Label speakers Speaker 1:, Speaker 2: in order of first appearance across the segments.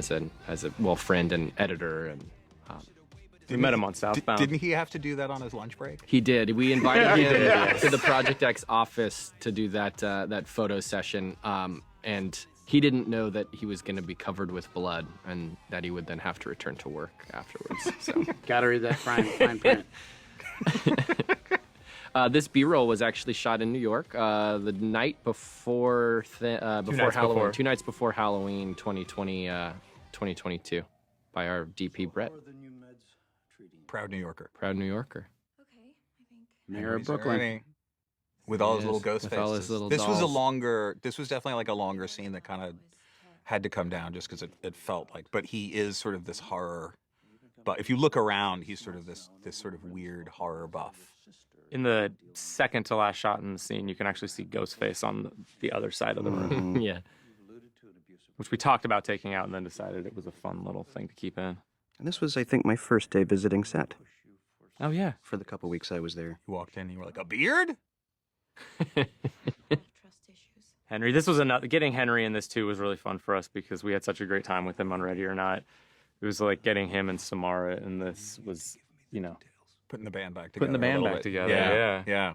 Speaker 1: as a friend and editor, and
Speaker 2: we met him on Southbound.
Speaker 3: Didn't he have to do that on his lunch break?
Speaker 1: he did. We invited him to the Project X office to do that photo session, and he didn't know that he was going to be covered with blood and that he would then have to return to work afterwards. So
Speaker 4: Gotta read that fine print.
Speaker 1: this B-roll was actually shot in New York the night before Halloween, 2 nights before Halloween 2022 by our DP Brett.
Speaker 3: Proud New Yorker.
Speaker 1: Proud New Yorker.
Speaker 4: Mayor of Brooklyn.
Speaker 3: With all his little ghost
Speaker 1: with
Speaker 3: faces.
Speaker 1: all his little
Speaker 3: this was
Speaker 1: dolls.
Speaker 3: This was definitely like a longer scene that kind of had to come down just because it felt like. But he is sort of this horror. But if you look around, he's sort of this sort of weird horror buff.
Speaker 2: In the second to last shot in the scene, you can actually see Ghostface on the other side of the room,
Speaker 1: Yeah.
Speaker 2: which we talked about taking out and then decided it was a fun little thing to keep in.
Speaker 5: And this was, I think, my first day visiting set
Speaker 2: Oh, yeah.
Speaker 5: for the couple weeks I was there.
Speaker 3: You walked in and you were like, a beard?
Speaker 2: Henry, this was getting Henry in this too was really fun for us because we had such a great time with him on Ready or Not. It was like getting him and Samara, and this was,
Speaker 3: Putting the band back together.
Speaker 2: putting the band back together.
Speaker 3: Yeah.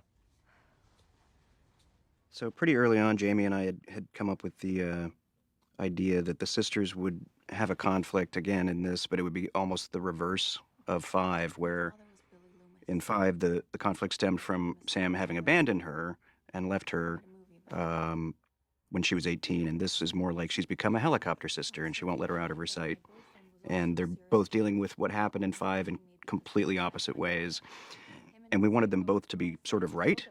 Speaker 5: So pretty early on, Jamie and I had come up with the idea that the sisters would have a conflict again in this, but it would be almost the reverse of 5, where in 5, the conflict stemmed from Sam having abandoned her and left her when she was 18, and this is more like she's become a helicopter sister and she won't let her out of her sight. And they're both dealing with what happened in 5 in completely opposite ways. And we wanted them both to be sort of right,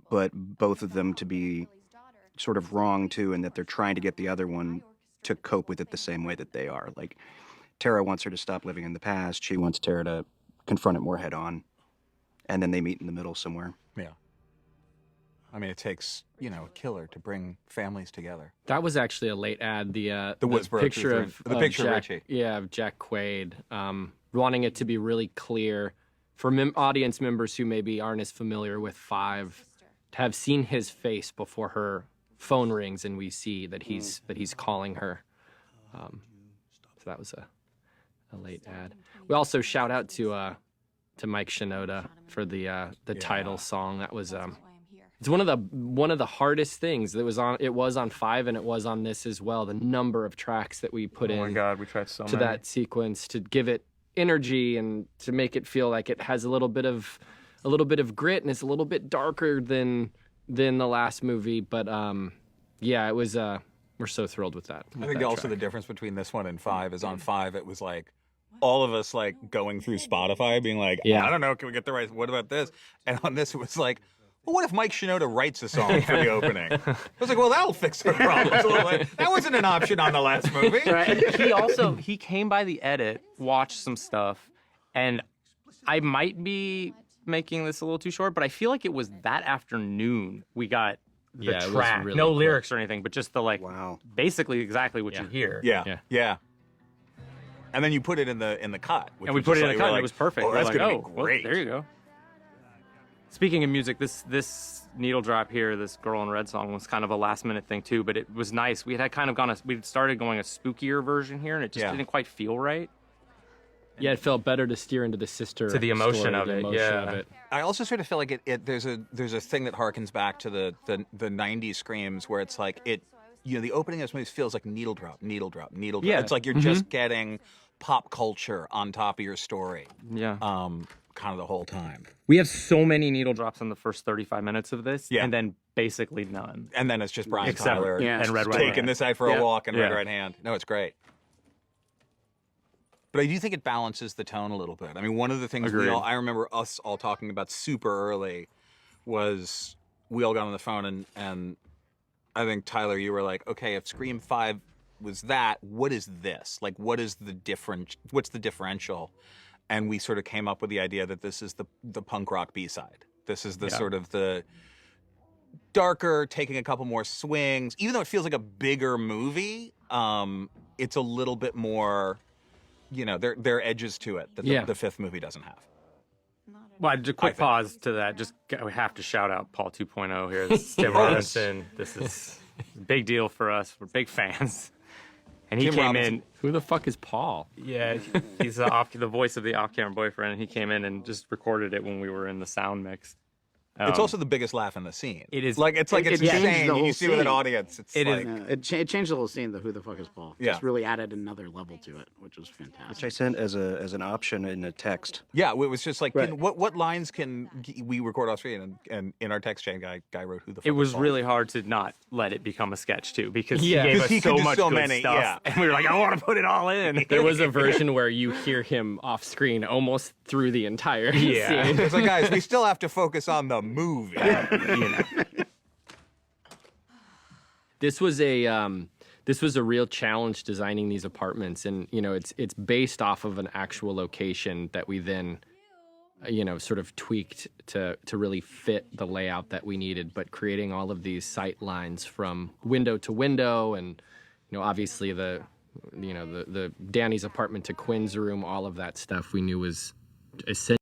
Speaker 5: but both of them to be sort of wrong too, and that they're trying to get the other one to cope with it the same way that they are. Like, Tara wants her to stop living in the past. She wants Tara to confront it more head on. And then they meet in the middle somewhere.
Speaker 3: Yeah. I mean, it takes, a killer to bring families together.
Speaker 1: That was actually a late ad. The
Speaker 3: Woodsboro
Speaker 1: picture of
Speaker 3: picture of
Speaker 1: Jack,
Speaker 3: Richie.
Speaker 1: Yeah, of Jack Quaid, wanting it to be really clear for audience members who maybe aren't as familiar with 5, to have seen his face before her phone rings and we see that he's calling her. So that was a late ad. We also shout out to Mike Shinoda for the title song. That was it's one of the hardest things that was on. It was on 5 and it was on this as well. The number of tracks that we put in.
Speaker 2: Oh my God, we tried so
Speaker 1: to
Speaker 2: many.
Speaker 1: that sequence to give it energy and to make it feel like it has a little bit of grit and it's a little bit darker than the last movie. But yeah, it was. We're so thrilled with that.
Speaker 3: I think also the difference between this one and 5 is on 5 it was like all of us like going through Spotify being like, I don't know, can we get the right? What about this? And on this it was like, well, what if Mike Shinoda writes a song for the opening? I was like, well, that'll fix our problems a little bit. That wasn't an option on the last movie.
Speaker 2: Right. He came by the edit, watched some stuff, and I might be making this a little too short, but I feel like it was that afternoon we got the track.
Speaker 1: Really
Speaker 2: no
Speaker 1: quick.
Speaker 2: lyrics or anything, but just the
Speaker 5: Wow.
Speaker 2: basically exactly what you hear.
Speaker 3: Yeah. And then you put it in the cut. Which
Speaker 2: And we
Speaker 3: was
Speaker 2: put it
Speaker 3: just
Speaker 2: in the
Speaker 3: like,
Speaker 2: cut, and
Speaker 3: we're
Speaker 2: it was perfect.
Speaker 3: Oh,
Speaker 2: We're
Speaker 3: that's
Speaker 2: like,
Speaker 3: gonna
Speaker 2: oh,
Speaker 3: be
Speaker 2: well,
Speaker 3: great.
Speaker 2: there you go. Speaking of music, this needle drop here, this Girl in Red song was kind of a last minute thing too, but it was nice. We had kind of we'd started going a spookier version here, and it just didn't quite feel right.
Speaker 1: Yeah, it felt better to steer into the sister
Speaker 2: To the emotion
Speaker 1: story,
Speaker 2: of
Speaker 1: the
Speaker 2: it,
Speaker 1: emotion
Speaker 2: yeah.
Speaker 1: of it.
Speaker 3: I also sort of feel like there's a thing that harkens back to the 90s screams where it's like the opening of this movie feels like needle drop.
Speaker 2: Yeah.
Speaker 3: It's like you're just getting pop culture on top of your story.
Speaker 2: Yeah.
Speaker 3: Kind of the whole time.
Speaker 2: We have so many needle drops in the first 35 minutes of this,
Speaker 3: Yeah.
Speaker 2: and then basically none.
Speaker 3: And then it's just Brian
Speaker 2: Except-
Speaker 3: Tyler
Speaker 2: and Red Right
Speaker 3: taking
Speaker 2: Hand.
Speaker 3: this guy for a walk and
Speaker 2: Yeah.
Speaker 3: Red Right Hand. No, it's great. But I do think it balances the tone a little bit. I mean, one of the things
Speaker 2: Agreed.
Speaker 3: I remember us all talking about super early was we all got on the phone and I think, Tyler, you were like, okay, if Scream 5 was that, what is this? Like, what's the differential? And we sort of came up with the idea that this is the punk rock B-side. This is the sort of the darker, taking a couple more swings. Even though it feels like a bigger movie, it's a little bit more, there are edges to it that the fifth movie doesn't have.
Speaker 2: Well, just a quick pause to that. We have to shout out Paul 2.0 here. This is Tim Robinson. This is a big deal for us. We're big fans. And he
Speaker 3: Tim
Speaker 2: came
Speaker 3: Robinson.
Speaker 2: in.
Speaker 1: Who the fuck is Paul?
Speaker 2: Yeah, he's the voice of the off-camera boyfriend. And he came in and just recorded it when we were in the sound mix.
Speaker 3: It's also the biggest laugh in the scene.
Speaker 2: It is.
Speaker 3: It's
Speaker 4: changes
Speaker 3: insane.
Speaker 4: the
Speaker 3: You
Speaker 4: whole
Speaker 3: see with an
Speaker 4: scene.
Speaker 3: audience. It's
Speaker 2: It is-
Speaker 3: like,
Speaker 4: It changed the whole scene. The Who the Fuck is Paul?
Speaker 3: Yeah.
Speaker 4: Just really added another level to it, which was fantastic.
Speaker 5: Which I sent as an option in a text.
Speaker 3: yeah, it was just like,
Speaker 4: Right.
Speaker 3: what lines can we record off screen? And in our text chain, guy wrote who the fuck
Speaker 2: It was
Speaker 3: is Paul?
Speaker 2: really hard to not let it become a sketch too, because
Speaker 1: Yeah.
Speaker 2: he gave
Speaker 3: 'Cause
Speaker 2: us
Speaker 3: he could
Speaker 2: so
Speaker 3: do
Speaker 2: much
Speaker 3: so
Speaker 2: good
Speaker 3: many,
Speaker 2: stuff,
Speaker 3: yeah.
Speaker 2: and we were like, I want to put it all in.
Speaker 1: There was a version where you hear him off screen almost through the entire
Speaker 2: Yeah.
Speaker 1: scene.
Speaker 3: It's like, guys, we still have to focus on the movie.
Speaker 1: This was a real challenge designing these apartments, and it's based off of an actual location that we then sort of tweaked to really fit the layout that we needed, but creating all of these sight lines from window to window, and obviously the Danny's apartment to Quinn's room, all of that stuff we knew was essential.